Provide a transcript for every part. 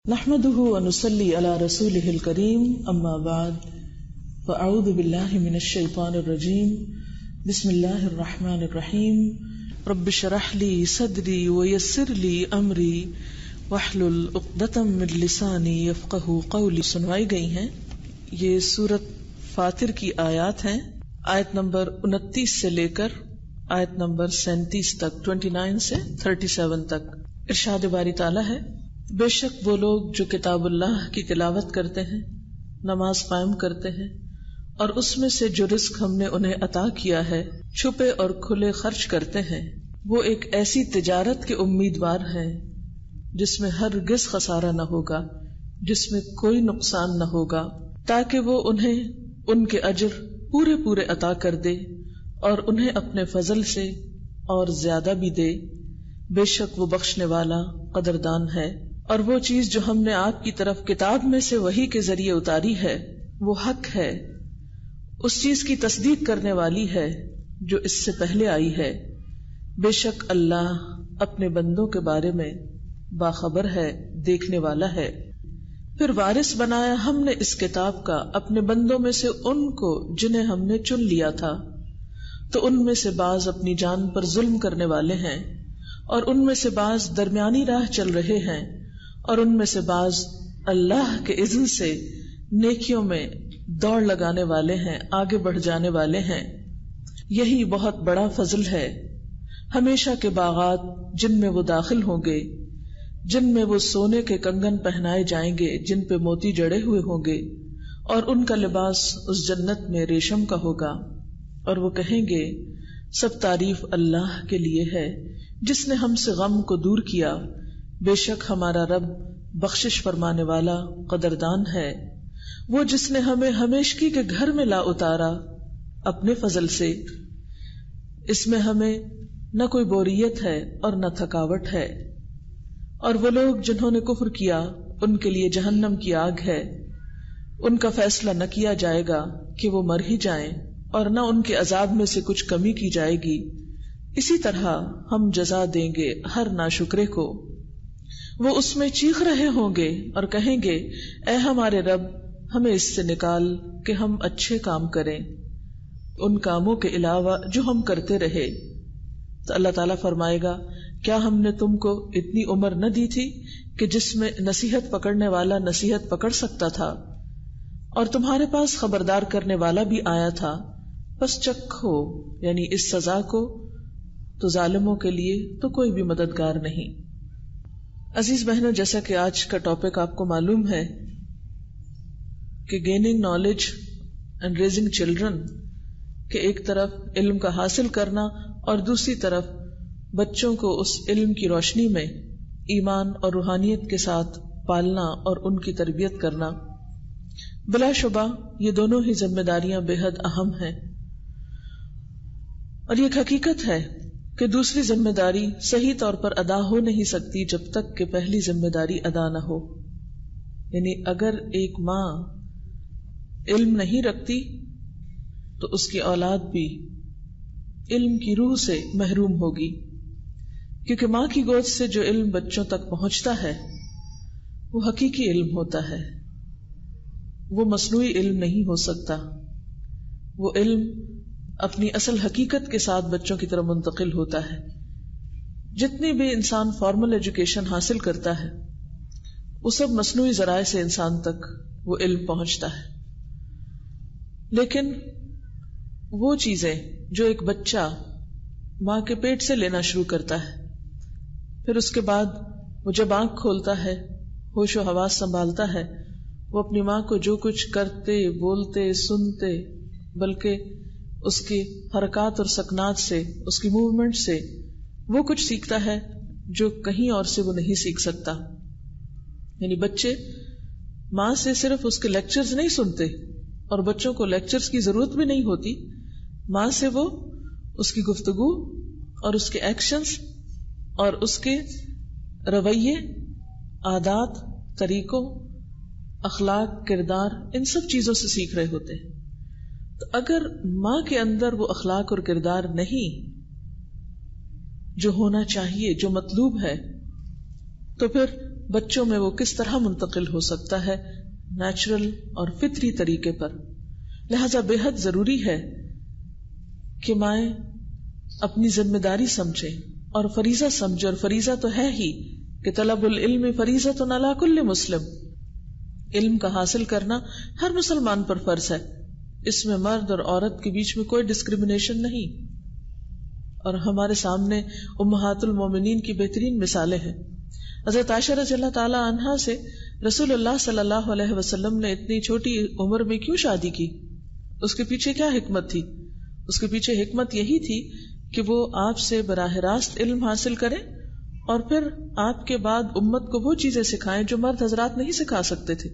نحمده ونصلي على رسوله الكريم اما بعد فاعوذ بالله من الشيطان الرجيم بسم الله الرحمن الرحيم رب اشرح لي صدري ويسر لي امري واحلل عقدة من لساني يفقهوا قولي. سنوائی گئی ہیں یہ سورت فاطر کی آیات ہیں، آیت نمبر 29 سے لے کر آیت نمبر 37 تک، 29 سے 37 تک. ارشاد باری تعالی ہے، بے شک وہ لوگ جو کتاب اللہ کی تلاوت کرتے ہیں، نماز قائم کرتے ہیں، اور اس میں سے جو رزق ہم نے انہیں عطا کیا ہے چھپے اور کھلے خرچ کرتے ہیں، وہ ایک ایسی تجارت کے امیدوار ہیں جس میں ہرگز خسارہ نہ ہوگا، جس میں کوئی نقصان نہ ہوگا، تاکہ وہ انہیں ان کے اجر پورے پورے عطا کر دے اور انہیں اپنے فضل سے اور زیادہ بھی دے. بے شک وہ بخشنے والا قدردان ہے. اور وہ چیز جو ہم نے آپ کی طرف کتاب میں سے وحی کے ذریعے اتاری ہے وہ حق ہے، اس چیز کی تصدیق کرنے والی ہے جو اس سے پہلے آئی ہے. بے شک اللہ اپنے بندوں کے بارے میں باخبر ہے، دیکھنے والا ہے. پھر وارث بنایا ہم نے اس کتاب کا اپنے بندوں میں سے ان کو جنہیں ہم نے چن لیا تھا، تو ان میں سے بعض اپنی جان پر ظلم کرنے والے ہیں، اور ان میں سے بعض درمیانی راہ چل رہے ہیں، اور ان میں سے بعض اللہ کے اذن سے نیکیوں میں دوڑ لگانے والے ہیں، آگے بڑھ جانے والے ہیں. یہی بہت بڑا فضل ہے. ہمیشہ کے باغات جن میں وہ داخل ہوں گے، جن میں وہ سونے کے کنگن پہنائے جائیں گے جن پہ موتی جڑے ہوئے ہوں گے، اور ان کا لباس اس جنت میں ریشم کا ہوگا. اور وہ کہیں گے سب تعریف اللہ کے لیے ہے جس نے ہم سے غم کو دور کیا. بے شک ہمارا رب بخشش فرمانے والا قدردان ہے. وہ جس نے ہمیں ہمیشگی کے گھر میں لا اتارا اپنے فضل سے، اس میں ہمیں نہ کوئی بوریت ہے اور نہ تھکاوٹ ہے. اور وہ لوگ جنہوں نے کفر کیا ان کے لیے جہنم کی آگ ہے. ان کا فیصلہ نہ کیا جائے گا کہ وہ مر ہی جائیں، اور نہ ان کے عذاب میں سے کچھ کمی کی جائے گی. اسی طرح ہم جزا دیں گے ہر ناشکرے کو. وہ اس میں چیخ رہے ہوں گے اور کہیں گے اے ہمارے رب، ہمیں اس سے نکال کہ ہم اچھے کام کریں ان کاموں کے علاوہ جو ہم کرتے رہے. تو اللہ تعالیٰ فرمائے گا، کیا ہم نے تم کو اتنی عمر نہ دی تھی کہ جس میں نصیحت پکڑنے والا نصیحت پکڑ سکتا تھا، اور تمہارے پاس خبردار کرنے والا بھی آیا تھا؟ بس چکھو یعنی اس سزا کو، تو ظالموں کے لیے تو کوئی بھی مددگار نہیں. عزیز بہنوں، جیسا کہ آج کا ٹاپک آپ کو معلوم ہے کہ gaining knowledge and raising children, کہ ایک طرف علم کا حاصل کرنا اور دوسری طرف بچوں کو اس علم کی روشنی میں ایمان اور روحانیت کے ساتھ پالنا اور ان کی تربیت کرنا. بلا شبہ یہ دونوں ہی ذمہ داریاں بے حد اہم ہیں، اور یہ حقیقت ہے کہ دوسری ذمہ داری صحیح طور پر ادا ہو نہیں سکتی جب تک کہ پہلی ذمہ داری ادا نہ ہو. یعنی اگر ایک ماں علم نہیں رکھتی تو اس کی اولاد بھی علم کی روح سے محروم ہوگی، کیونکہ ماں کی گود سے جو علم بچوں تک پہنچتا ہے وہ حقیقی علم ہوتا ہے، وہ مصنوعی علم نہیں ہو سکتا. وہ علم اپنی اصل حقیقت کے ساتھ بچوں کی طرف منتقل ہوتا ہے. جتنی بھی انسان فارمل ایجوکیشن حاصل کرتا ہے وہ سب مصنوعی ذرائع سے انسان تک وہ علم پہنچتا ہے. لیکن وہ چیزیں جو ایک بچہ ماں کے پیٹ سے لینا شروع کرتا ہے، پھر اس کے بعد وہ جب آنکھ کھولتا ہے، ہوش و حواس سنبھالتا ہے، وہ اپنی ماں کو جو کچھ کرتے بولتے سنتے، بلکہ اس کی حرکات اور سکنات سے، اس کی موومنٹ سے وہ کچھ سیکھتا ہے جو کہیں اور سے وہ نہیں سیکھ سکتا. یعنی بچے ماں سے صرف اس کے لیکچرز نہیں سنتے، اور بچوں کو لیکچرز کی ضرورت بھی نہیں ہوتی. ماں سے وہ اس کی گفتگو اور اس کے ایکشنز اور اس کے رویے، عادات، طریقوں، اخلاق، کردار، ان سب چیزوں سے سیکھ رہے ہوتے ہیں. تو اگر ماں کے اندر وہ اخلاق اور کردار نہیں جو ہونا چاہیے، جو مطلوب ہے، تو پھر بچوں میں وہ کس طرح منتقل ہو سکتا ہے نیچرل اور فطری طریقے پر. لہذا بے حد ضروری ہے کہ مائیں اپنی ذمہ داری سمجھیں اور فریضہ سمجھیں، اور فریضہ تو ہے ہی کہ طلب العلم فریضۃ علی کل مسلم، علم کا حاصل کرنا ہر مسلمان پر فرض ہے. اس میں مرد اور عورت کے بیچ میں کوئی ڈسکریمنیشن نہیں. اور ہمارے سامنے امہات المومنین کی بہترین مثالیں ہیں. حضرت عائشہ رضی اللہ تعالی عنہا سے رسول اللہ صلی اللہ علیہ وسلم نے اتنی چھوٹی عمر میں کیوں شادی کی؟ اس کے پیچھے کیا حکمت تھی؟ اس کے پیچھے حکمت یہی تھی کہ وہ آپ سے براہ راست علم حاصل کریں اور پھر آپ کے بعد امت کو وہ چیزیں سکھائیں جو مرد حضرات نہیں سکھا سکتے تھے.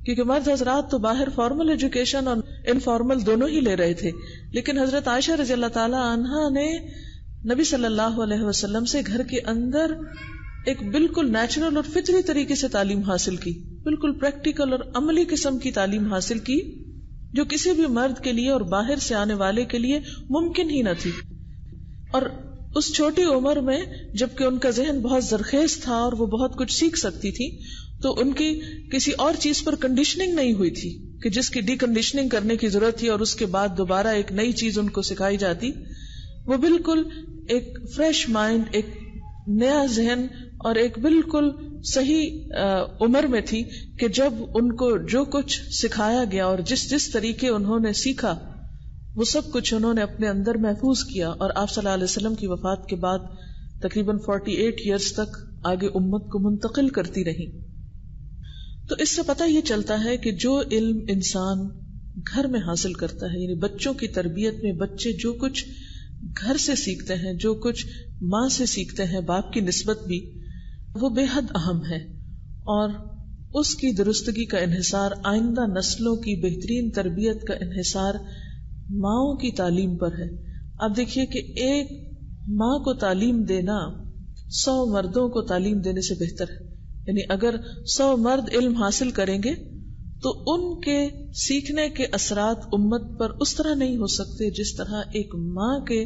کیونکہ مرد حضرات تو باہر فارمل ایجوکیشن اور انفارمل دونوں ہی لے رہے تھے، لیکن حضرت عائشہ رضی اللہ تعالی عنہا نے نبی صلی اللہ علیہ وسلم سے گھر کے اندر ایک بالکل نیچرل اور فطری طریقے سے تعلیم حاصل کی، بالکل پریکٹیکل اور عملی قسم کی تعلیم حاصل کی جو کسی بھی مرد کے لیے اور باہر سے آنے والے کے لیے ممکن ہی نہ تھی. اور اس چھوٹی عمر میں جبکہ ان کا ذہن بہت زرخیز تھا اور وہ بہت کچھ سیکھ سکتی تھی، تو ان کی کسی اور چیز پر کنڈیشننگ نہیں ہوئی تھی کہ جس کی ڈی کنڈیشننگ کرنے کی ضرورت تھی اور اس کے بعد دوبارہ ایک نئی چیز ان کو سکھائی جاتی. وہ بالکل ایک فریش مائنڈ، ایک نیا ذہن اور ایک بالکل صحیح عمر میں تھی کہ جب ان کو جو کچھ سکھایا گیا اور جس طریقے انہوں نے سیکھا وہ سب کچھ انہوں نے اپنے اندر محفوظ کیا، اور آپ صلی اللہ علیہ وسلم کی وفات کے بعد تقریباً 48 ایئرز تک آگے امت کو منتقل کرتی رہی. تو اس سے پتہ یہ چلتا ہے کہ جو علم انسان گھر میں حاصل کرتا ہے، یعنی بچوں کی تربیت میں بچے جو کچھ گھر سے سیکھتے ہیں، جو کچھ ماں سے سیکھتے ہیں، باپ کی نسبت بھی، وہ بے حد اہم ہے، اور اس کی درستگی کا انحصار، آئندہ نسلوں کی بہترین تربیت کا انحصار ماؤں کی تعلیم پر ہے. اب دیکھیے کہ ایک ماں کو تعلیم دینا 100 مردوں کو تعلیم دینے سے بہتر ہے. یعنی اگر 100 مرد علم حاصل کریں گے تو ان کے سیکھنے کے اثرات امت پر اس طرح نہیں ہو سکتے جس طرح ایک ماں کے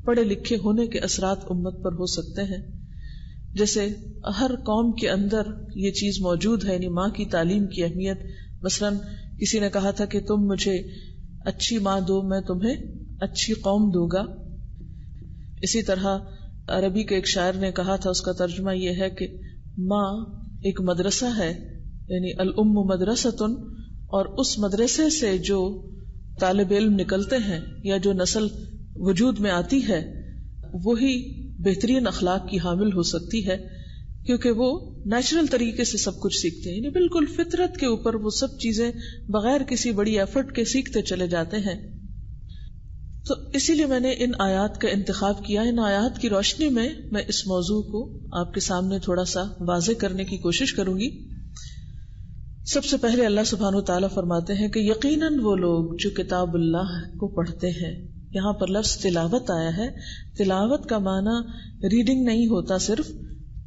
پڑھے لکھے ہونے کے اثرات امت پر ہو سکتے ہیں. جیسے ہر قوم کے اندر یہ چیز موجود ہے، یعنی ماں کی تعلیم کی اہمیت. مثلا کسی نے کہا تھا کہ تم مجھے اچھی ماں دو، میں تمہیں اچھی قوم دوں گا. اسی طرح عربی کے ایک شاعر نے کہا تھا، اس کا ترجمہ یہ ہے کہ ماں ایک مدرسہ ہے، یعنی الام مدرسۃ، اور اس مدرسے سے جو طالب علم نکلتے ہیں یا جو نسل وجود میں آتی ہے وہی بہترین اخلاق کی حامل ہو سکتی ہے، کیونکہ وہ نیچرل طریقے سے سب کچھ سیکھتے ہیں، یعنی بالکل فطرت کے اوپر وہ سب چیزیں بغیر کسی بڑی ایفرٹ کے سیکھتے چلے جاتے ہیں. تو اسی لیے میں نے ان آیات کا انتخاب کیا. ان آیات کی روشنی میں اس موضوع کو آپ کے سامنے تھوڑا سا واضح کرنے کی کوشش کروں گی. سب سے پہلے اللہ سبحانہ و تعالیٰ فرماتے ہیں کہ یقیناً وہ لوگ جو کتاب اللہ کو پڑھتے ہیں. یہاں پر لفظ تلاوت آیا ہے. تلاوت کا معنی ریڈنگ نہیں ہوتا، صرف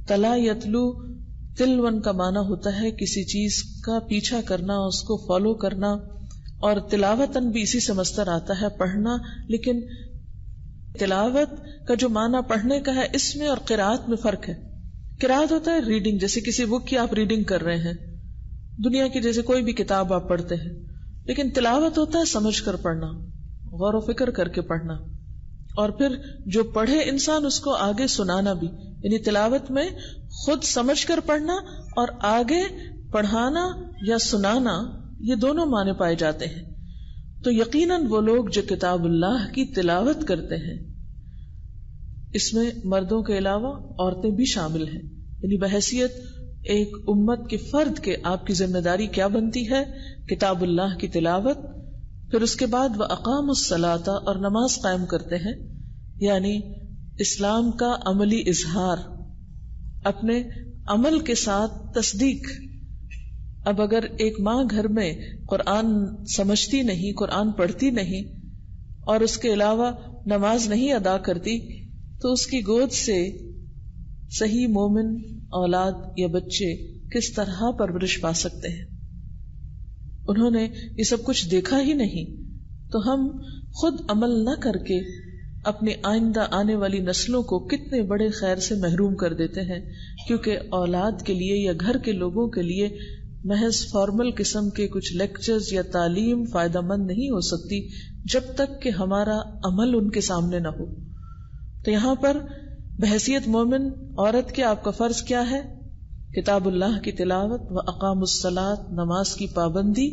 تلا یتلو تلون کا معنی ہوتا ہے کسی چیز کا پیچھا کرنا، اس کو فالو کرنا، اور تلاوتاً بھی اسی سے مصدر آتا ہے پڑھنا. لیکن تلاوت کا جو معنی پڑھنے کا ہے اس میں اور قرات میں فرق ہے. قرات ہوتا ہے ریڈنگ، جیسے کسی بک کی آپ ریڈنگ کر رہے ہیں، دنیا کی جیسے کوئی بھی کتاب آپ پڑھتے ہیں. لیکن تلاوت ہوتا ہے سمجھ کر پڑھنا، غور و فکر کر کے پڑھنا، اور پھر جو پڑھے انسان اس کو آگے سنانا بھی. یعنی تلاوت میں خود سمجھ کر پڑھنا اور آگے پڑھانا یا سنانا، یہ دونوں معنی پائے جاتے ہیں. تو یقیناً وہ لوگ جو کتاب اللہ کی تلاوت کرتے ہیں، اس میں مردوں کے علاوہ عورتیں بھی شامل ہیں. یعنی بحیثیت ایک امت کے فرد کے آپ کی ذمہ داری کیا بنتی ہے؟ کتاب اللہ کی تلاوت. پھر اس کے بعد وہ اقام الصلاۃ، اور نماز قائم کرتے ہیں، یعنی اسلام کا عملی اظہار، اپنے عمل کے ساتھ تصدیق. اب اگر ایک ماں گھر میں قرآن سمجھتی نہیں، قرآن پڑھتی نہیں، اور اس کے علاوہ نماز نہیں ادا کرتی، تو اس کی گود سے صحیح مومن اولاد یا بچے کس طرح پرورش پا سکتے ہیں؟ انہوں نے یہ سب کچھ دیکھا ہی نہیں. تو ہم خود عمل نہ کر کے اپنی آئندہ آنے والی نسلوں کو کتنے بڑے خیر سے محروم کر دیتے ہیں، کیونکہ اولاد کے لیے یا گھر کے لوگوں کے لیے محض فارمل قسم کے کچھ لیکچرز یا تعلیم فائدہ مند نہیں ہو سکتی جب تک کہ ہمارا عمل ان کے سامنے نہ ہو. تو یہاں پر بحیثیت مومن عورت کے آپ کا فرض کیا ہے؟ کتاب اللہ کی تلاوت و اقام الصلاۃ، نماز کی پابندی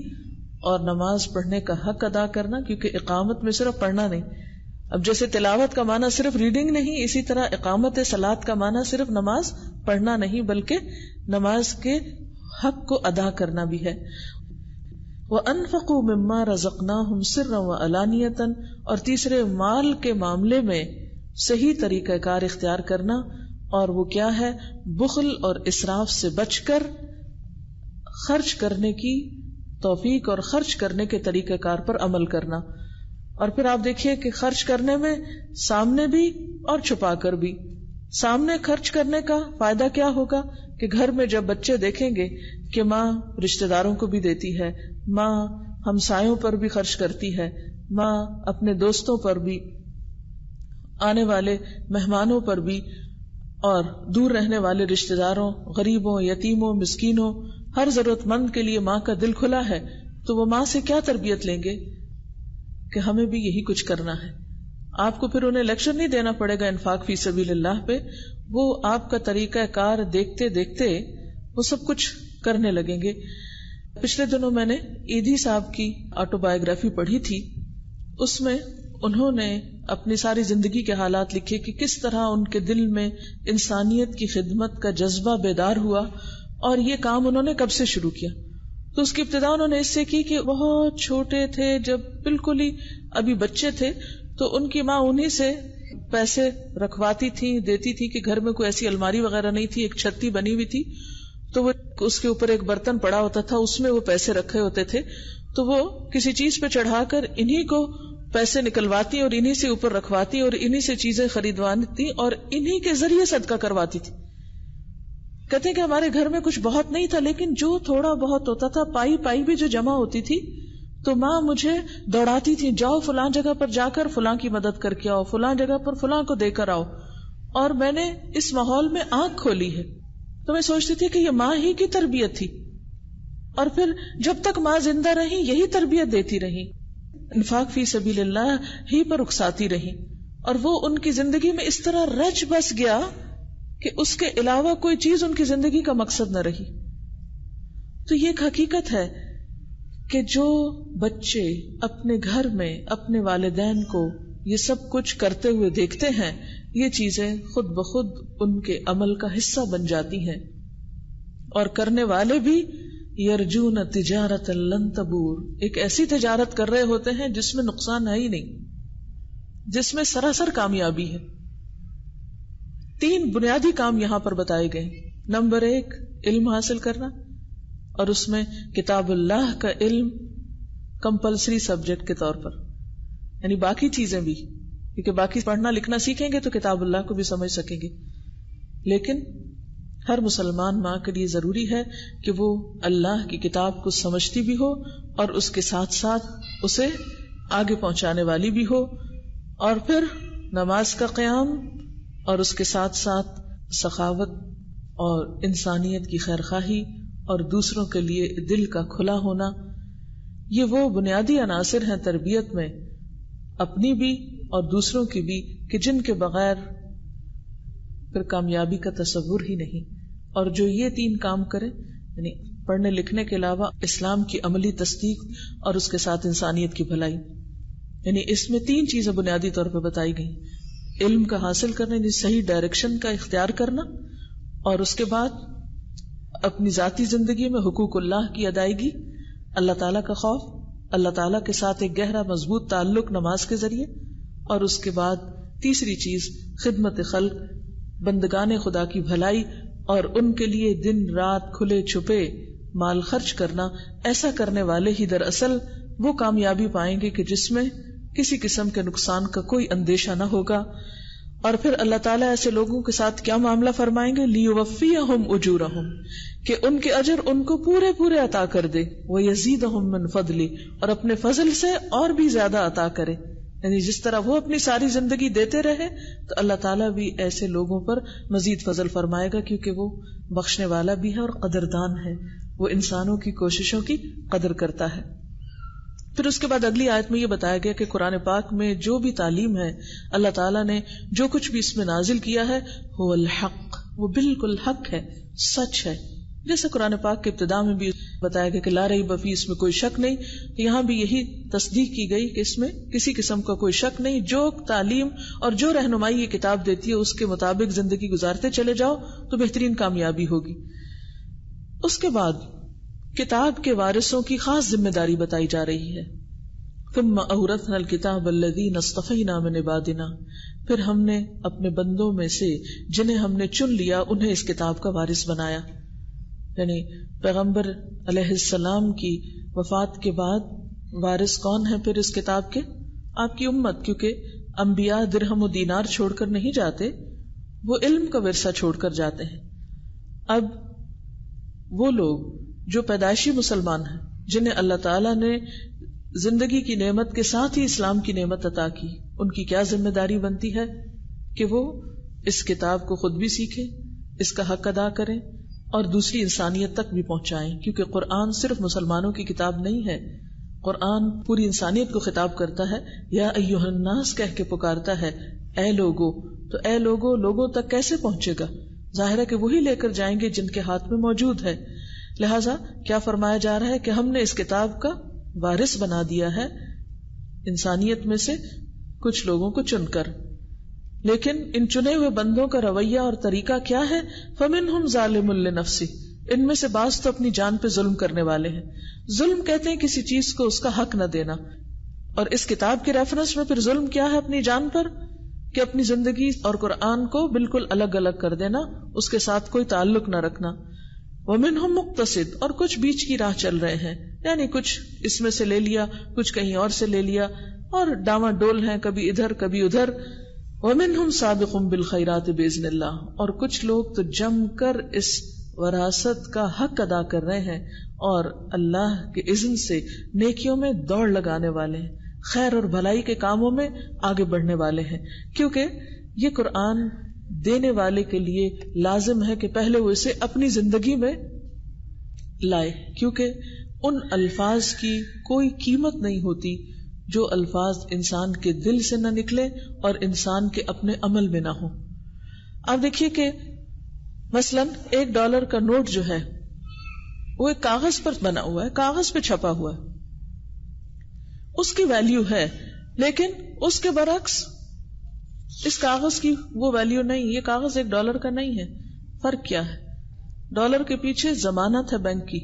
اور نماز پڑھنے کا حق ادا کرنا، کیونکہ اقامت میں صرف پڑھنا نہیں. اب جیسے تلاوت کا معنی صرف ریڈنگ نہیں، اسی طرح اقامت صلاۃ کا معنی صرف نماز پڑھنا نہیں بلکہ نماز کے حق کو ادا کرنا بھی ہے. وَأَنفَقُوا مِمَّا رَزَقْنَاهُمْ سِرًّا وَعَلَانِيَةً، اور تیسرے مال کے معاملے میں صحیح طریقہ کار اختیار کرنا، اور وہ کیا ہے؟ بخل اور اسراف سے بچ کر خرچ کرنے کی توفیق اور خرچ کرنے کے طریقہ کار پر عمل کرنا. اور پھر آپ دیکھیے کہ خرچ کرنے میں سامنے بھی اور چھپا کر بھی. سامنے خرچ کرنے کا فائدہ کیا ہوگا کہ گھر میں جب بچے دیکھیں گے کہ ماں رشتہ داروں کو بھی دیتی ہے، ماں ہمسایوں پر بھی خرچ کرتی ہے، ماں اپنے دوستوں پر بھی، آنے والے مہمانوں پر بھی، اور دور رہنے والے رشتہ داروں، غریبوں، یتیموں، مسکینوں، ہر ضرورت مند کے لیے ماں کا دل کھلا ہے، تو وہ ماں سے کیا تربیت لیں گے کہ ہمیں بھی یہی کچھ کرنا ہے. آپ کو پھر انہیں لیکچر نہیں دینا پڑے گا انفاق فی سبیل اللہ پہ، وہ آپ کا طریقہ کار دیکھتے دیکھتے وہ سب کچھ کرنے لگیں گے. پچھلے دنوں میں نے ایدھی صاحب کی آٹو بایوگرافی پڑھی تھی. اس میں انہوں نے اپنی ساری زندگی کے حالات لکھے کہ کس طرح ان کے دل میں انسانیت کی خدمت کا جذبہ بیدار ہوا، اور یہ کام انہوں نے کب سے شروع کیا. تو اس کی ابتدا انہوں نے اس سے کی کہ بہت چھوٹے تھے، جب بالکل ہی ابھی بچے تھے، تو ان کی ماں انہی سے پیسے رکھواتی تھی، دیتی تھی کہ گھر میں کوئی ایسی الماری وغیرہ نہیں تھی، ایک چھتی بنی ہوئی تھی، تو وہ اس کے اوپر ایک برتن پڑا ہوتا تھا، اس میں وہ پیسے رکھے ہوتے تھے، تو وہ کسی چیز پہ چڑھا کر انہی کو پیسے نکلواتی اور انہی سے اوپر رکھواتی اور انہی سے چیزیں خریدواتی اور انہی کے ذریعے صدقہ کرواتی تھی. کہتے ہیں کہ ہمارے گھر میں کچھ بہت نہیں تھا، لیکن جو تھوڑا بہت ہوتا تھا، پائی پائی بھی جو جمع ہوتی تھی، تو ماں مجھے دوڑاتی تھی، جاؤ فلاں جگہ پر جا کر فلاں کی مدد کر کے آؤ، فلاں جگہ پر فلاں کو دے کر آؤ. اور میں نے اس ماحول میں آنکھ کھولی ہے. تو میں سوچتی تھی کہ یہ ماں ہی کی تربیت تھی، اور پھر جب تک ماں زندہ رہی یہی تربیت دیتی رہی، انفاق فی سبیل اللہ ہی پر اکساتی رہی، اور وہ ان کی زندگی میں اس طرح رچ بس گیا کہ اس کے علاوہ کوئی چیز ان کی زندگی کا مقصد نہ رہی. تو یہ ایک حقیقت ہے کہ جو بچے اپنے گھر میں اپنے والدین کو یہ سب کچھ کرتے ہوئے دیکھتے ہیں، یہ چیزیں خود بخود ان کے عمل کا حصہ بن جاتی ہیں، اور کرنے والے بھی یرجون تجارت لن تبور، ایک ایسی تجارت کر رہے ہوتے ہیں جس میں نقصان ہے ہی نہیں، جس میں سراسر کامیابی ہے. 3 بنیادی کام یہاں پر بتائے گئے. نمبر 1 علم حاصل کرنا، اور اس میں کتاب اللہ کا علم کمپلسری سبجیکٹ کے طور پر، یعنی باقی چیزیں بھی، کیونکہ باقی پڑھنا لکھنا سیکھیں گے تو کتاب اللہ کو بھی سمجھ سکیں گے، لیکن ہر مسلمان ماں کے لیے ضروری ہے کہ وہ اللہ کی کتاب کو سمجھتی بھی ہو اور اس کے ساتھ ساتھ اسے آگے پہنچانے والی بھی ہو. اور پھر نماز کا قیام، اور اس کے ساتھ ساتھ سخاوت اور انسانیت کی خیرخواہی اور دوسروں کے لیے دل کا کھلا ہونا، یہ وہ بنیادی عناصر ہیں تربیت میں، اپنی بھی اور دوسروں کی بھی، کہ جن کے بغیر پھر کامیابی کا تصور ہی نہیں. اور جو یہ 3 کام کرے، یعنی پڑھنے لکھنے کے علاوہ اسلام کی عملی تصدیق اور اس کے ساتھ انسانیت کی بھلائی، یعنی اس میں 3 چیزیں بنیادی طور پہ بتائی گئی. علم کا حاصل کرنا، یعنی صحیح ڈائریکشن کا اختیار کرنا، اور اس کے بعد اپنی ذاتی زندگی میں حقوق اللہ کی ادائیگی، اللہ تعالیٰ کا خوف، اللہ تعالیٰ کے ساتھ ایک گہرا مضبوط تعلق نماز کے ذریعے، اور اس کے بعد تیسری چیز خدمت خلق، بندگان خدا کی بھلائی اور ان کے لیے دن رات کھلے چھپے مال خرچ کرنا. ایسا کرنے والے ہی دراصل وہ کامیابی پائیں گے کہ جس میں کسی قسم کے نقصان کا کوئی اندیشہ نہ ہوگا. اور پھر اللہ تعالیٰ ایسے لوگوں کے ساتھ کیا معاملہ فرمائیں گے؟ لیوفیہم اجورہم، کہ ان کے اجر ان کو پورے پورے عطا کر دے، ویزیدہم من فضلہ، اور اپنے فضل سے اور بھی زیادہ عطا کرے. یعنی جس طرح وہ اپنی ساری زندگی دیتے رہے تو اللہ تعالیٰ بھی ایسے لوگوں پر مزید فضل فرمائے گا، کیونکہ وہ بخشنے والا بھی ہے اور قدردان ہے، وہ انسانوں کی کوششوں کی قدر کرتا ہے۔ پھر اس کے بعد اگلی آیت میں یہ بتایا گیا کہ قرآن پاک میں جو بھی تعلیم ہے اللہ تعالیٰ نے جو کچھ بھی اس میں نازل کیا ہے هو الحق، وہ بالکل حق ہے، سچ ہے۔ جیسے قرآن پاک کے ابتدا میں بھی بتایا گیا کہ لا ریب فیہ، اس میں کوئی شک نہیں، یہاں بھی یہی تصدیق کی گئی کہ اس میں کسی قسم کا کوئی شک نہیں، جو تعلیم اور جو رہنمائی یہ کتاب دیتی ہے اس کے مطابق زندگی گزارتے چلے جاؤ تو بہترین کامیابی ہوگی۔ اس کے بعد کتاب کے وارثوں کی خاص ذمہ داری بتائی جا رہی ہے۔ ثم اورثنا الکتاب الذین اصطفینا من عبادنا، پھر ہم نے اپنے بندوں میں سے جنہیں ہم نے چن لیا انہیں اس کتاب کا وارث بنایا۔ یعنی پیغمبر علیہ السلام کی وفات کے بعد وارث کون ہے پھر اس کتاب کے؟ آپ کی امت، کیونکہ انبیاء درہم و دینار چھوڑ کر نہیں جاتے، وہ علم کا ورثہ چھوڑ کر جاتے ہیں۔ اب وہ لوگ جو پیدائشی مسلمان ہیں، جنہیں اللہ تعالیٰ نے زندگی کی نعمت کے ساتھ ہی اسلام کی نعمت عطا کی، ان کی کیا ذمہ داری بنتی ہے کہ وہ اس کتاب کو خود بھی سیکھیں، اس کا حق ادا کریں اور دوسری انسانیت تک بھی پہنچائیں، کیونکہ قرآن صرف مسلمانوں کی کتاب نہیں ہے، قرآن پوری انسانیت کو خطاب کرتا ہے، یا ایھا الناس کہہ کے پکارتا ہے، اے لوگو۔ تو اے لوگو لوگوں تک کیسے پہنچے گا؟ ظاہر ہے کہ وہی لے کر جائیں گے جن کے ہاتھ میں موجود ہے۔ لہٰذا کیا فرمایا جا رہا ہے کہ ہم نے اس کتاب کا وارث بنا دیا ہے انسانیت میں سے کچھ لوگوں کو چن کر، لیکن ان چنے ہوئے بندوں کا رویہ اور طریقہ کیا ہے؟ فَمِنْهُمْ ظَالِمٌ لِنَفْسِهِ، ان میں سے بعض تو اپنی جان پہ ظلم کرنے والے ہیں۔ ظلم کہتے ہیں کسی چیز کو اس کا حق نہ دینا، اور اس کتاب کے ریفرنس میں پھر ظلم کیا ہے اپنی جان پر؟ کہ اپنی زندگی اور قرآن کو بالکل الگ الگ کر دینا، اس کے ساتھ کوئی تعلق نہ رکھنا۔ وَمِنْهُمْ مُقْتَصِدٌ، اور کچھ بیچ کی راہ چل رہے ہیں، یعنی کچھ اس میں سے لے لیا، کچھ کہیں اور سے لے لیا، اور ڈاواں ڈول ہیں، کبھی ادھر کبھی ادھر۔ وَمِنْهُمْ سَابِقٌ بِالْخَيْرَاتِ بِإِذْنِ اللَّهِ، اور کچھ لوگ تو جم کر اس وراثت کا حق ادا کر رہے ہیں اور اللہ کے اذن سے نیکیوں میں دوڑ لگانے والے ہیں، خیر اور بھلائی کے کاموں میں آگے بڑھنے والے ہیں، کیونکہ یہ قرآن دینے والے کے لیے لازم ہے کہ پہلے وہ اسے اپنی زندگی میں لائے، کیونکہ ان الفاظ کی کوئی قیمت نہیں ہوتی جو الفاظ انسان کے دل سے نہ نکلے اور انسان کے اپنے عمل میں نہ ہو۔ آپ دیکھیے کہ مثلا $1 کا نوٹ جو ہے وہ ایک کاغذ پر بنا ہوا ہے، کاغذ پہ چھپا ہوا ہے، اس کی ویلیو ہے، لیکن اس کے برعکس اس کاغذ کی وہ ویلیو نہیں، یہ کاغذ $1 کا نہیں ہے۔ فرق کیا ہے؟ ڈالر کے پیچھے ضمانت ہے بینک کی،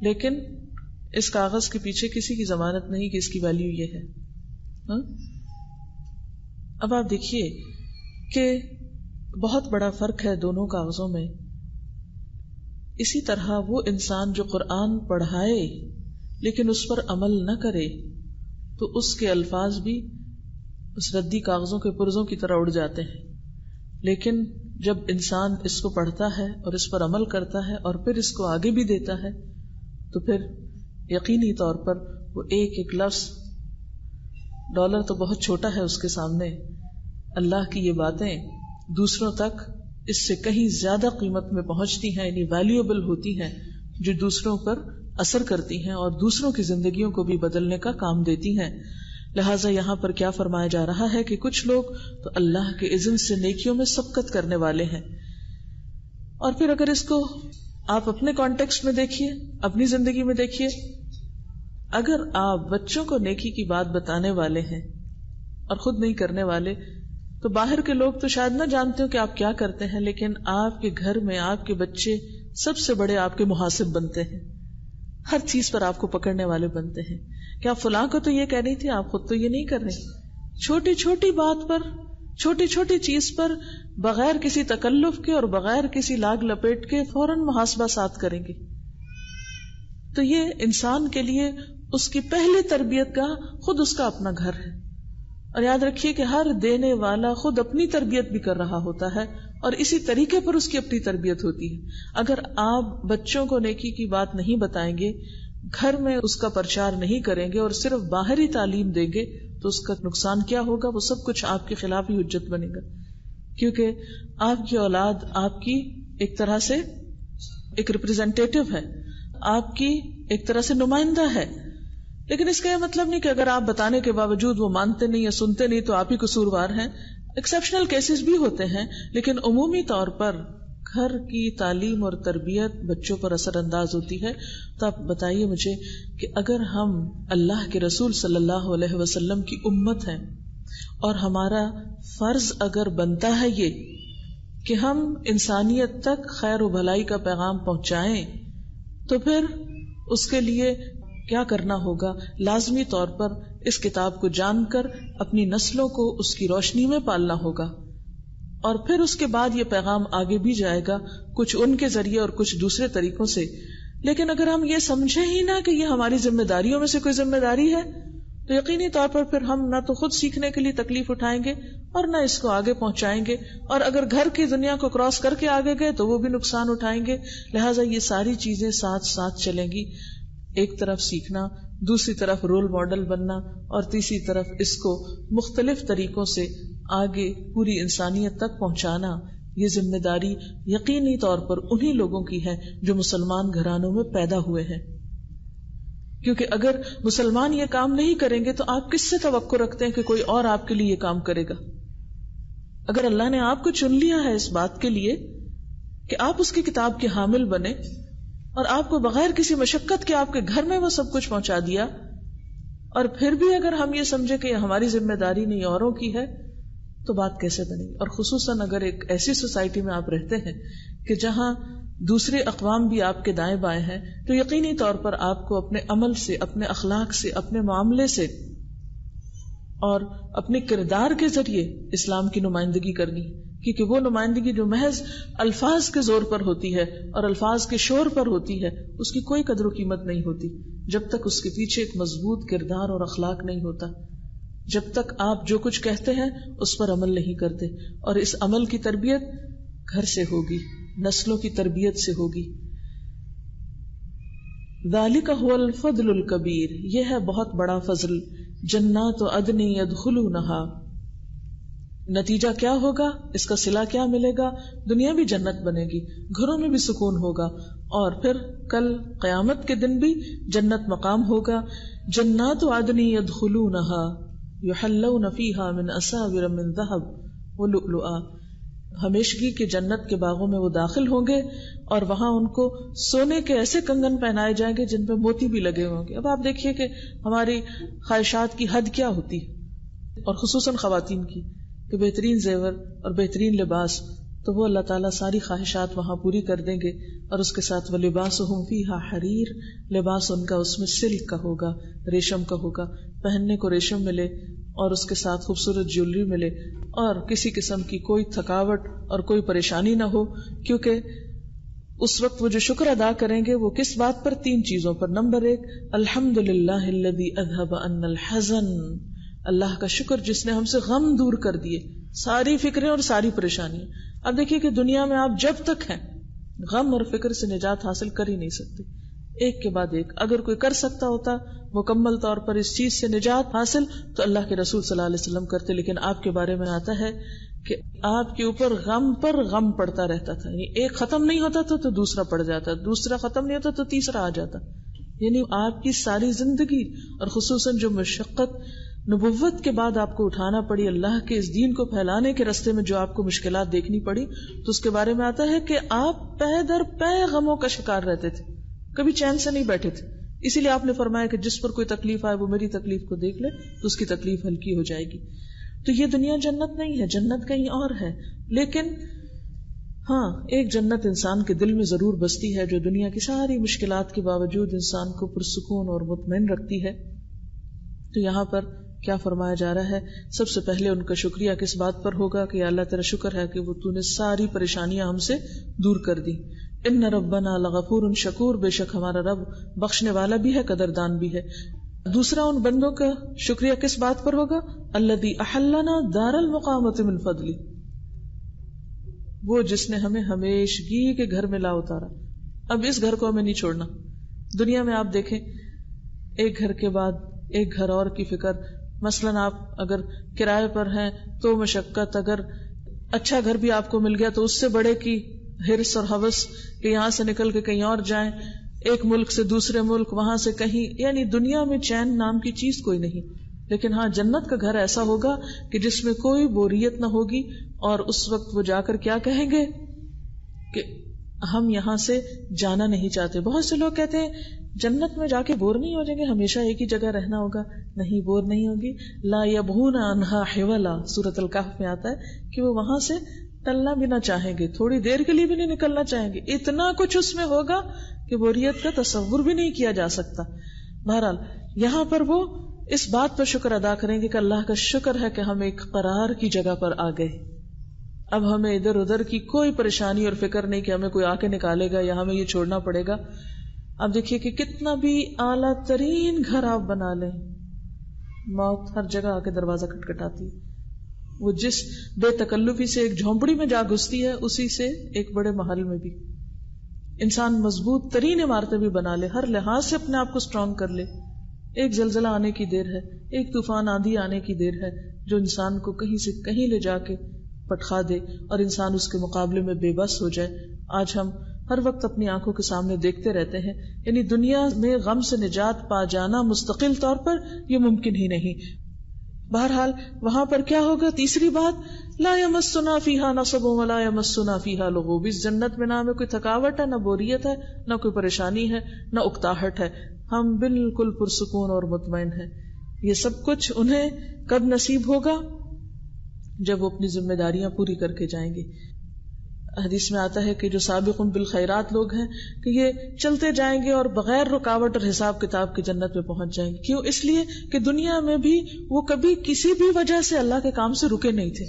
لیکن اس کاغذ کے پیچھے کسی کی ضمانت نہیں کہ اس کی ویلیو یہ ہے۔ اب آپ دیکھیے کہ بہت بڑا فرق ہے دونوں کاغذوں میں۔ اسی طرح وہ انسان جو قرآن پڑھائے لیکن اس پر عمل نہ کرے تو اس کے الفاظ بھی اس ردی کاغذوں کے پرزوں کی طرح اڑ جاتے ہیں، لیکن جب انسان اس کو پڑھتا ہے اور اس پر عمل کرتا ہے اور پھر اس کو آگے بھی دیتا ہے تو پھر یقینی طور پر وہ ایک ایک لفظ، ڈالر تو بہت چھوٹا ہے اس کے سامنے، اللہ کی یہ باتیں دوسروں تک اس سے کہیں زیادہ قیمت میں پہنچتی ہیں، یعنی ویلیوبل ہوتی ہیں، جو دوسروں پر اثر کرتی ہیں اور دوسروں کی زندگیوں کو بھی بدلنے کا کام دیتی ہیں۔ لہٰذا یہاں پر کیا فرمایا جا رہا ہے کہ کچھ لوگ تو اللہ کے اذن سے نیکیوں میں سبقت کرنے والے ہیں، اور پھر اگر اس کو آپ اپنے کانٹیکسٹ میں دیکھیے، اپنی زندگی میں دیکھیے، اگر آپ بچوں کو نیکی کی بات بتانے والے ہیں اور خود نہیں کرنے والے تو باہر کے لوگ تو شاید نہ جانتے ہو کہ آپ کیا کرتے ہیں، لیکن آپ کے گھر میں آپ کے بچے سب سے بڑے آپ کے محاسب بنتے ہیں، ہر چیز پر آپ کو پکڑنے والے بنتے ہیں کہ آپ فلاں کو تو یہ کہہ رہی تھی، آپ خود تو یہ نہیں کر رہے۔ چھوٹی چھوٹی بات پر، چھوٹی چھوٹی چیز پر بغیر کسی تکلف کے اور بغیر کسی لاگ لپیٹ کے فوراً محاسبہ ساتھ کریں گے۔ تو یہ انسان کے لیے اس کی پہلی تربیت کا خود اس کا اپنا گھر ہے، اور یاد رکھیے کہ ہر دینے والا خود اپنی تربیت بھی کر رہا ہوتا ہے اور اسی طریقے پر اس کی اپنی تربیت ہوتی ہے۔ اگر آپ بچوں کو نیکی کی بات نہیں بتائیں گے، گھر میں اس کا پرچار نہیں کریں گے اور صرف باہری تعلیم دیں گے تو اس کا نقصان کیا ہوگا؟ وہ سب کچھ آپ کے خلاف ہی حجت بنے گا، کیونکہ آپ کی اولاد آپ کی ایک طرح سے ایک ریپرزینٹیٹو ہے، آپ کی ایک طرح سے نمائندہ ہے. لیکن اس کا یہ مطلب نہیں کہ اگر آپ بتانے کے باوجود وہ مانتے نہیں یا سنتے نہیں تو آپ ہی قصوروار ہیں. ایکسیپشنل کیسز بھی ہوتے ہیں، لیکن عمومی طور پر گھر کی تعلیم اور تربیت بچوں پر اثر انداز ہوتی ہے. تو آپ بتائیے مجھے کہ اگر ہم اللہ کے رسول صلی اللہ علیہ وسلم کی امت ہیں اور ہمارا فرض اگر بنتا ہے یہ کہ ہم انسانیت تک خیر و بھلائی کا پیغام پہنچائیں، تو پھر اس کے لیے کیا کرنا ہوگا؟ لازمی طور پر اس کتاب کو جان کر اپنی نسلوں کو اس کی روشنی میں پالنا ہوگا، اور پھر اس کے بعد یہ پیغام آگے بھی جائے گا، کچھ ان کے ذریعے اور کچھ دوسرے طریقوں سے. لیکن اگر ہم یہ سمجھیں ہی نہ کہ یہ ہماری ذمہ داریوں میں سے کوئی ذمہ داری ہے، تو یقینی طور پر پھر ہم نہ تو خود سیکھنے کے لیے تکلیف اٹھائیں گے اور نہ اس کو آگے پہنچائیں گے، اور اگر گھر کی دنیا کو کراس کر کے آگے گئے تو وہ بھی نقصان اٹھائیں گے. لہٰذا یہ ساری چیزیں ساتھ ساتھ چلیں گی، ایک طرف سیکھنا، دوسری طرف رول ماڈل بننا، اور تیسری طرف اس کو مختلف طریقوں سے آگے پوری انسانیت تک پہنچانا. یہ ذمہ داری یقینی طور پر انہی لوگوں کی ہے جو مسلمان گھرانوں میں پیدا ہوئے ہیں، کیونکہ اگر مسلمان یہ کام نہیں کریں گے تو آپ کس سے توقع رکھتے ہیں کہ کوئی اور آپ کے لیے یہ کام کرے گا؟ اگر اللہ نے آپ کو چن لیا ہے اس بات کے لیے کہ آپ اس کی کتاب کے حامل بنے، اور آپ کو بغیر کسی مشقت کے آپ کے گھر میں وہ سب کچھ پہنچا دیا، اور پھر بھی اگر ہم یہ سمجھے کہ یہ ہماری ذمہ داری نہیں اوروں کی ہے، تو بات کیسے بنے گی؟ اور خصوصاً اگر ایک ایسی سوسائٹی میں آپ رہتے ہیں کہ جہاں دوسرے اقوام بھی آپ کے دائیں بائیں ہیں، تو یقینی طور پر آپ کو اپنے عمل سے، اپنے اخلاق سے، اپنے معاملے سے اور اپنے کردار کے ذریعے اسلام کی نمائندگی کرنی، کیونکہ وہ نمائندگی جو محض الفاظ کے زور پر ہوتی ہے اور الفاظ کے شور پر ہوتی ہے، اس کی کوئی قدر و قیمت نہیں ہوتی جب تک اس کے پیچھے ایک مضبوط کردار اور اخلاق نہیں ہوتا، جب تک آپ جو کچھ کہتے ہیں اس پر عمل نہیں کرتے. اور اس عمل کی تربیت گھر سے ہوگی، نسلوں کی تربیت سے ہوگی. ذالک هو الفضل الکبیر، یہ ہے بہت بڑا فضل. جنات عدن یدخلونہا، نتیجہ کیا ہوگا؟ اس کا صلہ کیا ملے گا؟ دنیا بھی جنت بنے گی، گھروں میں بھی سکون ہوگا، اور پھر کل قیامت کے دن بھی جنت مقام ہوگا. جنات عدن یدخلونہا یحلون فیہا من اساور من ذہب ولؤلؤا، ہمیشگی کے جنت کے باغوں میں وہ داخل ہوں گے اور وہاں ان کو سونے کے ایسے کنگن پہنائے جائیں گے جن پہ موتی بھی لگے ہوں گے. اب آپ دیکھیے کہ ہماری خواہشات کی حد کیا ہوتی ہے، اور خصوصاً خواتین کی، کہ بہترین زیور اور بہترین لباس، تو وہ اللہ تعالیٰ ساری خواہشات وہاں پوری کر دیں گے. اور اس کے ساتھ وَلِبَاسُهُمْ فِيهَا حَرِيرٌ، لباس ان کا اس میں سلک کا ہوگا، ریشم کا ہوگا، پہننے کو ریشم ملے اور اس کے ساتھ خوبصورت جیولری ملے، اور کسی قسم کی کوئی تھکاوٹ اور کوئی پریشانی نہ ہو. کیونکہ اس وقت وہ جو شکر ادا کریں گے وہ کس بات پر؟ 3 چیزوں پر. نمبر 1، الحمدللہ الذی اذھب عنا الحزن، اللہ کا شکر جس نے ہم سے غم دور کر دیے، ساری فکریں اور ساری پریشانیاں. اب دیکھیے کہ دنیا میں آپ جب تک ہیں غم اور فکر سے نجات حاصل کر ہی نہیں سکتے، ایک کے بعد ایک. اگر کوئی کر سکتا ہوتا مکمل طور پر اس چیز سے نجات حاصل تو اللہ کے رسول صلی اللہ علیہ وسلم کرتے. لیکن آپ کے بارے میں آتا ہے کہ آپ کے اوپر غم پر غم پڑتا رہتا تھا، یعنی ایک ختم نہیں ہوتا تھا تو دوسرا پڑ جاتا، دوسرا ختم نہیں ہوتا تو تیسرا آ جاتا. یعنی آپ کی ساری زندگی، اور خصوصاً جو مشقت نبوت کے بعد آپ کو اٹھانا پڑی اللہ کے اس دین کو پھیلانے کے راستے میں، جو آپ کو مشکلات دیکھنی پڑی، تو اس کے بارے میں آتا ہے کہ آپ پے در پے غموں کا شکار رہتے تھے، کبھی چین سے نہیں بیٹھے تھے. اسی لیے آپ نے فرمایا کہ جس پر کوئی تکلیف آئے وہ میری تکلیف کو دیکھ لے تو اس کی تکلیف ہلکی ہو جائے گی. تو یہ دنیا جنت نہیں ہے، جنت کہیں اور ہے. لیکن ہاں، ایک جنت انسان کے دل میں ضرور بستی ہے جو دنیا کی ساری مشکلات کے باوجود انسان کو پرسکون اور مطمئن رکھتی ہے. تو یہاں پر کیا فرمایا جا رہا ہے؟ سب سے پہلے ان کا شکریہ کس بات پر ہوگا کہ اللہ تیرا شکر ہے کہ وہ تو نے ساری پریشانیاں ہم سے دور کر دی. ان ربنا لغفور شکور، بے شک ہمارا رب بخشنے والا بھی ہے، قدردان بھی ہے. دوسرا ان بندوں کا شکریہ کس بات پر ہوگا؟ الذی احلنا دار المقامۃ من فضلی، وہ جس نے ہمیں ہمیشگی کے گھر میں لا اتارا. اب اس گھر کو ہمیں نہیں چھوڑنا، دنیا میں آپ دیکھیں ایک گھر کے بعد ایک گھر اور کی فکر، مثلاً آپ اگر کرائے پر ہیں تو مشقت، اگر اچھا گھر بھی آپ کو مل گیا تو اس سے بڑے کی ہرس اور ہوس کہ یہاں سے نکل کے کہیں اور جائیں، ایک ملک سے دوسرے ملک، وہاں سے کہیں، یعنی دنیا میں چین نام کی چیز کوئی نہیں. لیکن ہاں جنت کا گھر ایسا ہوگا کہ جس میں کوئی بوریت نہ ہوگی، اور اس وقت وہ جا کر کیا کہیں گے کہ ہم یہاں سے جانا نہیں چاہتے. بہت سے لوگ کہتے ہیں جنت میں جا کے بور نہیں ہو جائیں گے، ہمیشہ ایک ہی جگہ رہنا ہوگا. نہیں، بور نہیں ہوگی. لا یبغون عنہا حولا، سورۃ الکہف میں آتا ہے کہ وہ وہاں سے ٹلنا بھی نہ چاہیں گے، تھوڑی دیر کے لیے بھی نہیں نکلنا چاہیں گے. اتنا کچھ اس میں ہوگا کہ بوریت کا تصور بھی نہیں کیا جا سکتا. بہرحال یہاں پر وہ اس بات پر شکر ادا کریں گے کہ اللہ کا شکر ہے کہ ہم ایک قرار کی جگہ پر آ گئے. اب ہمیں ادھر ادھر کی کوئی پریشانی اور فکر نہیں کہ ہمیں کوئی آ کے نکالے گا یا ہمیں یہ چھوڑنا پڑے گا. اب دیکھیے کہ کتنا بھی اعلیٰ ترین گھر آپ بنا لیں، موت ہر جگہ آ کے دروازہ کھٹکھٹاتی. وہ جس بے تکلفی سے ایک جھونپڑی میں جا گھستی ہے، اسی سے ایک بڑے محل میں بھی. انسان مضبوط ترین عمارتیں بھی بنا لے، ہر لحاظ سے اپنے آپ کو اسٹرانگ کر لے، ایک زلزلہ آنے کی دیر ہے، ایک طوفان آندھی آنے کی دیر ہے جو انسان کو کہیں سے کہیں لے جا کے پٹخا دے اور انسان اس کے مقابلے میں بے بس ہو جائے. آج ہم ہر وقت اپنی آنکھوں کے سامنے دیکھتے رہتے ہیں. یعنی دنیا میں غم سے نجات پا جانا مستقل طور پر یہ ممکن ہی نہیں. بہرحال وہاں پر کیا ہوگا؟ تیسری بات، لا یمسنا فیہا نصب ولا یمسنا فیہا لغوب. اس جنت میں نہ ہمیں کوئی تھکاوٹ ہے، نہ بوریت ہے، نہ کوئی پریشانی ہے، نہ اکتاہٹ ہے. ہم بالکل پرسکون اور مطمئن ہیں. یہ سب کچھ انہیں کب نصیب ہوگا؟ جب وہ اپنی ذمہ داریاں پوری کر کے جائیں گے. حدیث میں آتا ہے کہ جو سابقون بالخیرات لوگ ہیں کہ یہ چلتے جائیں گے اور بغیر رکاوٹ اور حساب کتاب کی جنت میں پہنچ جائیں گے. کیوں؟ اس لیے کہ دنیا میں بھی وہ کبھی کسی بھی وجہ سے اللہ کے کام سے رکے نہیں تھے.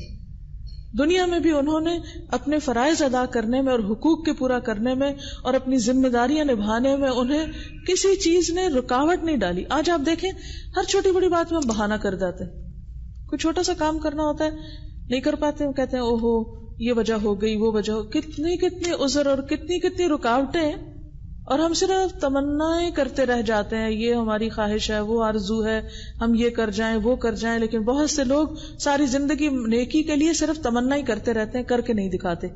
دنیا میں بھی انہوں نے اپنے فرائض ادا کرنے میں اور حقوق کے پورا کرنے میں اور اپنی ذمہ داریاں نبھانے میں انہیں کسی چیز نے رکاوٹ نہیں ڈالی. آج آپ دیکھیں ہر چھوٹی بڑی بات میں ہم بہانہ کر جاتے ہیں. کوئی چھوٹا سا کام کرنا ہوتا ہے نہیں کر پاتے، وہ کہتے ہیں اوہو یہ وجہ ہو گئی، وہ وجہ ہو. کتنی عذر اور کتنی رکاوٹیں ہیں، اور ہم صرف تمنائیں کرتے رہ جاتے ہیں. یہ ہماری خواہش ہے، وہ آرزو ہے، ہم یہ کر جائیں وہ کر جائیں. لیکن بہت سے لوگ ساری زندگی نیکی کے لیے صرف تمنا ہی کرتے رہتے ہیں، کر کے نہیں دکھاتے.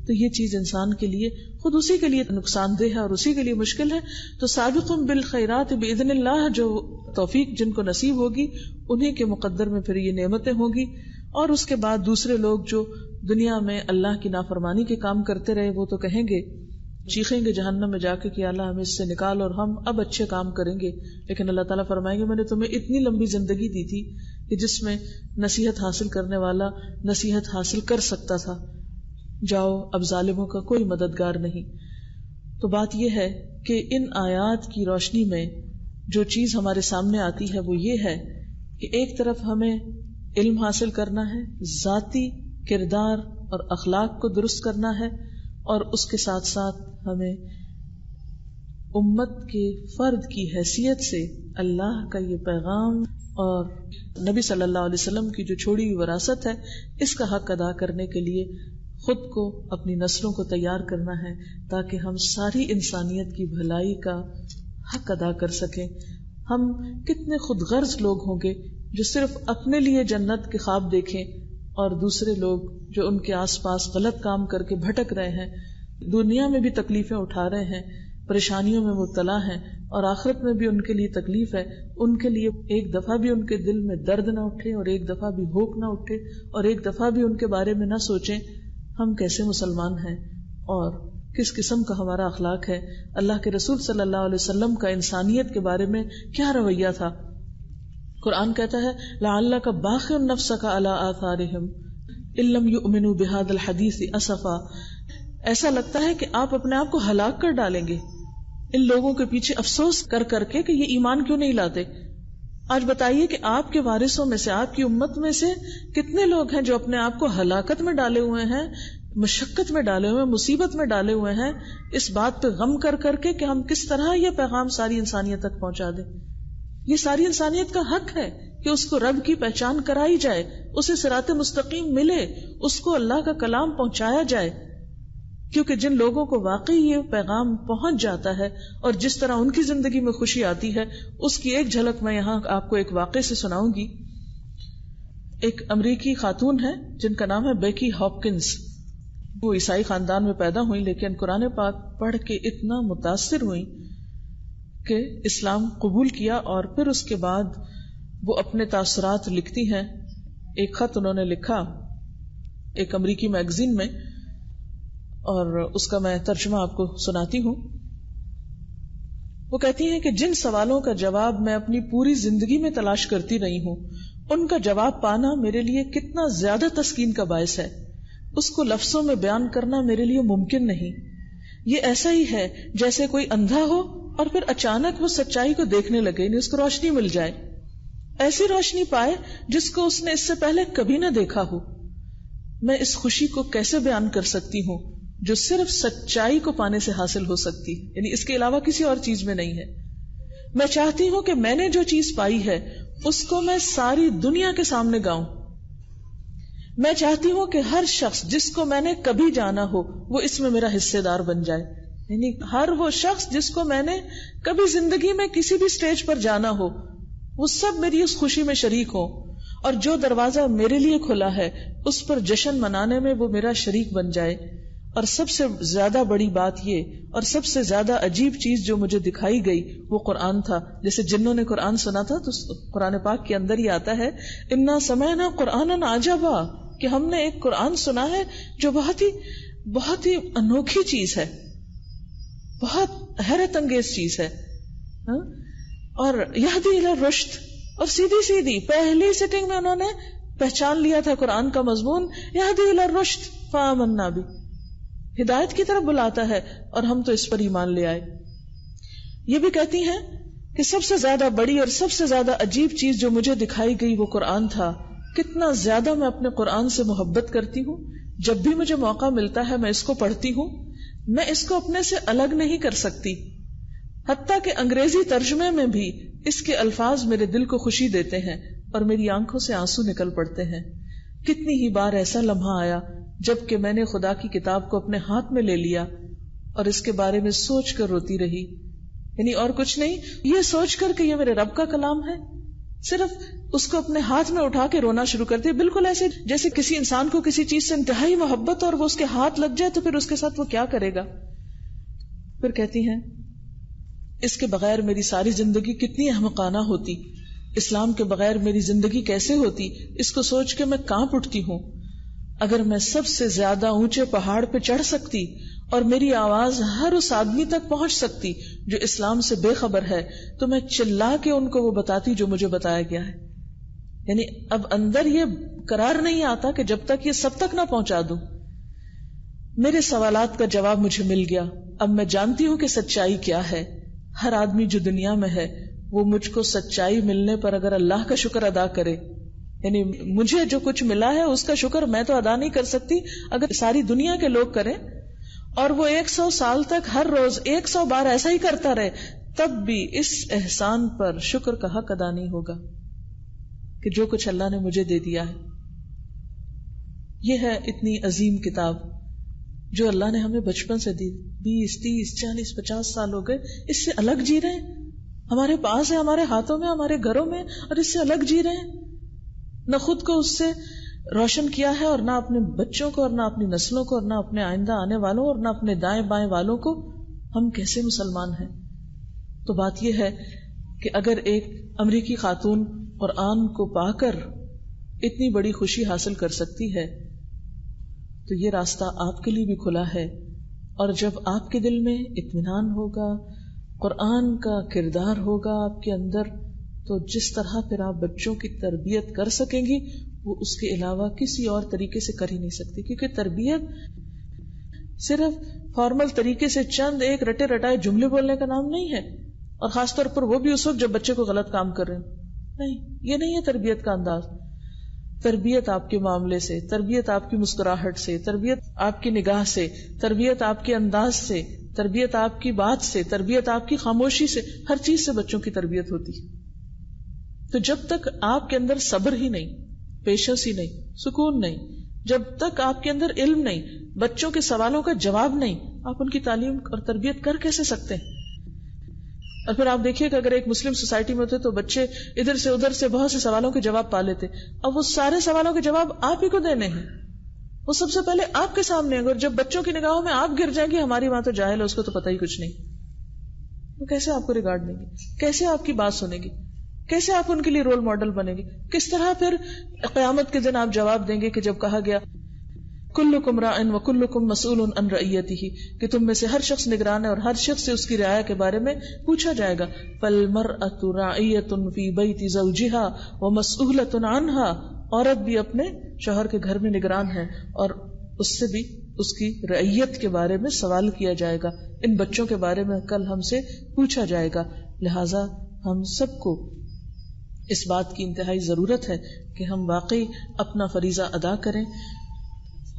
تو یہ چیز انسان کے لیے خود اسی کے لیے نقصان دہ ہے اور اسی کے لیے مشکل ہے. تو سابقون بالخیرات باذن اللہ، جو توفیق جن کو نصیب ہوگی انہیں کے مقدر میں پھر یہ نعمتیں ہوں گی. اور اس کے بعد دوسرے لوگ جو دنیا میں اللہ کی نافرمانی کے کام کرتے رہے، وہ تو کہیں گے، چیخیں گے جہنم میں جا کے کہ اللہ ہمیں اس سے نکال اور ہم اب اچھے کام کریں گے. لیکن اللہ تعالیٰ فرمائیں گے میں نے تمہیں اتنی لمبی زندگی دی تھی کہ جس میں نصیحت حاصل کرنے والا نصیحت حاصل کر سکتا تھا. جاؤ اب ظالموں کا کوئی مددگار نہیں. تو بات یہ ہے کہ ان آیات کی روشنی میں جو چیز ہمارے سامنے آتی ہے وہ یہ ہے کہ ایک طرف ہمیں علم حاصل کرنا ہے، ذاتی کردار اور اخلاق کو درست کرنا ہے، اور اس کے ساتھ ساتھ ہمیں امت کے فرد کی حیثیت سے اللہ کا یہ پیغام اور نبی صلی اللہ علیہ وسلم کی جو چھوڑی ہوئی وراثت ہے اس کا حق ادا کرنے کے لیے خود کو، اپنی نسلوں کو تیار کرنا ہے تاکہ ہم ساری انسانیت کی بھلائی کا حق ادا کر سکیں. ہم کتنے خود غرض لوگ ہوں گے جو صرف اپنے لیے جنت کے خواب دیکھیں اور دوسرے لوگ جو ان کے آس پاس غلط کام کر کے بھٹک رہے ہیں، دنیا میں بھی تکلیفیں اٹھا رہے ہیں، پریشانیوں میں مبتلا ہیں اور آخرت میں بھی ان کے لیے تکلیف ہے، ان کے لیے ایک دفعہ بھی ان کے دل میں درد نہ اٹھے اور ایک دفعہ بھی ہوک نہ اٹھے اور ایک دفعہ بھی ان کے بارے میں نہ سوچیں ہم کیسے مسلمان ہیں اور کس قسم کا ہمارا اخلاق ہے. اللہ کے رسول صلی اللہ علیہ وسلم کا انسانیت کے بارے میں کیا رویہ تھا. قرآن کہتا ہے لعلک باخع نفسک علی آثارہم ان لم یؤمنوا بہذا الحدیث اسفا. ایسا لگتا ہے کہ آپ اپنے آپ کو ہلاک کر ڈالیں گے ان لوگوں کے پیچھے افسوس کر کر کے کہ یہ ایمان کیوں نہیں لاتے. آج بتائیے کہ آپ کے وارثوں میں سے، آپ کی امت میں سے کتنے لوگ ہیں جو اپنے آپ کو ہلاکت میں ڈالے ہوئے ہیں، مشقت میں ڈالے ہوئے ہیں، مصیبت میں ڈالے ہوئے ہیں اس بات پہ غم کر کر کے کہ ہم کس طرح یہ پیغام ساری انسانیت تک پہنچا دیں. یہ ساری انسانیت کا حق ہے کہ اس کو رب کی پہچان کرائی جائے، اسے صراط مستقیم ملے، اس کو اللہ کا کلام پہنچایا جائے. کیونکہ جن لوگوں کو واقعی یہ پیغام پہنچ جاتا ہے اور جس طرح ان کی زندگی میں خوشی آتی ہے، اس کی ایک جھلک میں یہاں آپ کو ایک واقعے سے سناؤں گی. ایک امریکی خاتون ہے جن کا نام ہے بیکی ہاپکنز. وہ عیسائی خاندان میں پیدا ہوئی، لیکن قرآن پاک پڑھ کے اتنا متاثر ہوئی کہ اسلام قبول کیا، اور پھر اس کے بعد وہ اپنے تاثرات لکھتی ہیں. ایک خط انہوں نے لکھا ایک امریکی میگزین میں، اور اس کا میں ترجمہ آپ کو سناتی ہوں. وہ کہتی ہیں کہ جن سوالوں کا جواب میں اپنی پوری زندگی میں تلاش کرتی رہی ہوں، ان کا جواب پانا میرے لیے کتنا زیادہ تسکین کا باعث ہے، اس کو لفظوں میں بیان کرنا میرے لیے ممکن نہیں. یہ ایسا ہی ہے جیسے کوئی اندھا ہو اور پھر اچانک وہ سچائی کو دیکھنے لگے، یعنی اس کو روشنی مل جائے، ایسی روشنی پائے جس کو اس نے اس سے پہلے کبھی نہ دیکھا ہو. میں اس خوشی کو کیسے بیان کر سکتی ہوں جو صرف سچائی کو پانے سے حاصل ہو سکتی، یعنی اس کے علاوہ کسی اور چیز میں نہیں ہے. میں چاہتی ہوں کہ میں نے جو چیز پائی ہے اس کو میں ساری دنیا کے سامنے گاؤں. میں چاہتی ہوں کہ ہر شخص جس کو میں نے کبھی جانا ہو وہ اس میں میرا حصے دار بن جائے، یعنی ہر وہ شخص جس کو میں نے کبھی زندگی میں کسی بھی سٹیج پر جانا ہو وہ سب میری اس خوشی میں شریک ہو، اور جو دروازہ میرے لیے کھلا ہے اس پر جشن منانے میں وہ میرا شریک بن جائے. اور سب سے زیادہ بڑی بات یہ اور سب سے زیادہ عجیب چیز جو مجھے دکھائی گئی وہ قرآن تھا. جیسے جنوں نے قرآن سنا تھا تو قرآن پاک کے اندر ہی آتا ہے انا سمعنا قرآنا عجبا، کہ ہم نے ایک قرآن سنا ہے جو بہت ہی انوکھی چیز ہے، بہت حیرت انگیز چیز ہے. اور یہدی الی الرشد، اور سیدھی پہلی سٹنگ میں انہوں نے پہچان لیا تھا قرآن کا مضمون، یہدی الی الرشد فآمنا بہ، ہدایت کی طرف بلاتا ہے اور ہم تو اس پر ایمان لے آئے. یہ بھی کہتی ہیں کہ سب سے زیادہ بڑی اور سب سے زیادہ عجیب چیز جو مجھے دکھائی گئی وہ قرآن تھا. کتنا زیادہ میں اپنے قرآن سے محبت کرتی ہوں، جب بھی مجھے موقع ملتا ہے میں اس کو پڑھتی ہوں، میں اس کو اپنے سے الگ نہیں کر سکتی. حتیٰ کہ انگریزی ترجمے میں بھی اس کے الفاظ میرے دل کو خوشی دیتے ہیں اور میری آنکھوں سے آنسو نکل پڑتے ہیں. کتنی ہی بار ایسا لمحہ آیا جب کہ میں نے خدا کی کتاب کو اپنے ہاتھ میں لے لیا اور اس کے بارے میں سوچ کر روتی رہی، یعنی اور کچھ نہیں، یہ سوچ کر کہ یہ میرے رب کا کلام ہے، صرف اس کو اپنے ہاتھ میں اٹھا کے رونا شروع کرتی. بالکل ایسے جیسے کسی انسان کو کسی چیز سے انتہائی محبت اور وہ اس کے ہاتھ لگ جائے تو پھر اس کے ساتھ وہ کیا کرے گا. پھر کہتی ہیں اس کے بغیر میری ساری زندگی کتنی احمقانہ ہوتی، اسلام کے بغیر میری زندگی کیسے ہوتی، اس کو سوچ کے میں کانپ اٹھتی ہوں. اگر میں سب سے زیادہ اونچے پہاڑ پہ چڑھ سکتی اور میری آواز ہر اس آدمی تک پہنچ سکتی جو اسلام سے بے خبر ہے تو میں چلا کے ان کو وہ بتاتی جو مجھے بتایا گیا ہے. یعنی اب اندر یہ قرار نہیں آتا کہ جب تک یہ سب تک نہ پہنچا دوں. میرے سوالات کا جواب مجھے مل گیا. اب میں جانتی ہوں کہ سچائی کیا ہے. ہر آدمی جو دنیا میں ہے وہ مجھ کو سچائی ملنے پر اگر اللہ کا شکر ادا کرے، یعنی مجھے جو کچھ ملا ہے اس کا شکر میں تو ادا نہیں کر سکتی، اگر ساری دنیا کے لوگ کریں اور وہ 100 سال تک ہر روز 100 بار ایسا ہی کرتا رہے تب بھی اس احسان پر شکر کا حق ادا نہیں ہوگا کہ جو کچھ اللہ نے مجھے دے دیا ہے. یہ ہے اتنی عظیم کتاب جو اللہ نے ہمیں بچپن سے دی. 20 30 40 50 سال ہو گئے اس سے الگ جی رہے ہیں، ہمارے پاس ہے، ہمارے ہاتھوں میں، ہمارے گھروں میں، اور اس سے الگ جی رہے ہیں. نہ خود کو اس سے روشن کیا ہے اور نہ اپنے بچوں کو اور نہ اپنی نسلوں کو اور نہ اپنے آئندہ آنے والوں اور نہ اپنے دائیں بائیں والوں کو. ہم کیسے مسلمان ہیں؟ تو بات یہ ہے کہ اگر ایک امریکی خاتون قرآن کو پا کر اتنی بڑی خوشی حاصل کر سکتی ہے تو یہ راستہ آپ کے لیے بھی کھلا ہے. اور جب آپ کے دل میں اطمینان ہوگا، قرآن کا کردار ہوگا آپ کے اندر، تو جس طرح پھر آپ بچوں کی تربیت کر سکیں گی وہ اس کے علاوہ کسی اور طریقے سے کر ہی نہیں سکتی. کیونکہ تربیت صرف فارمل طریقے سے چند ایک رٹے رٹائے جملے بولنے کا نام نہیں ہے، اور خاص طور پر وہ بھی اس وقت جب بچے کو غلط کام کر رہے ہیں. نہیں، یہ نہیں ہے تربیت کا انداز. تربیت آپ کے معاملے سے، تربیت آپ کی مسکراہٹ سے، تربیت آپ کی نگاہ سے، تربیت آپ کے انداز سے، تربیت آپ کی بات سے، تربیت آپ کی خاموشی سے، ہر چیز سے بچوں کی تربیت ہوتی ہے. تو جب تک آپ کے اندر صبر ہی نہیں، پیشنس ہی نہیں، سکون نہیں، جب تک آپ کے اندر علم نہیں، بچوں کے سوالوں کا جواب نہیں، آپ ان کی تعلیم اور تربیت کر کیسے سکتے ہیں؟ اور پھر آپ دیکھیے کہ اگر ایک مسلم سوسائٹی میں ہوتے تو بچے ادھر سے ادھر سے بہت سے سوالوں کے جواب پا لیتے، اب وہ سارے سوالوں کے جواب آپ ہی کو دینے ہیں، وہ سب سے پہلے آپ کے سامنے، اگر جب بچوں کی نگاہوں میں آپ گر جائیں گے ہماری ماں تو جاہل ہے، اس کو تو پتہ ہی کچھ نہیں، وہ کیسے آپ کو ریگارڈ دیں گے، کیسے آپ کی بات سنیں گے، کیسے آپ ان کے لیے رول ماڈل بنیں گے، کس طرح پھر قیامت کے دن آپ جواب دیں گے کہ جب کہا گیا کلکم راع وکلکم مسئول عن رعیتہ، کہ تم میں سے ہر شخص نگران ہے اور ہر شخص سے اس کی رعایا کے بارے میں پوچھا جائے گا، فالمرأۃ راعیۃ فی بیت زوجہا ومسئولۃ عنہا، عورت بھی اپنے شوہر کے گھر میں نگران ہے اور اس سے بھی اس کی رعیت کے بارے میں سوال کیا جائے گا، ان بچوں کے بارے میں کل ہم سے پوچھا جائے گا. لہذا ہم سب کو اس بات کی انتہائی ضرورت ہے کہ ہم واقعی اپنا فریضہ ادا کریں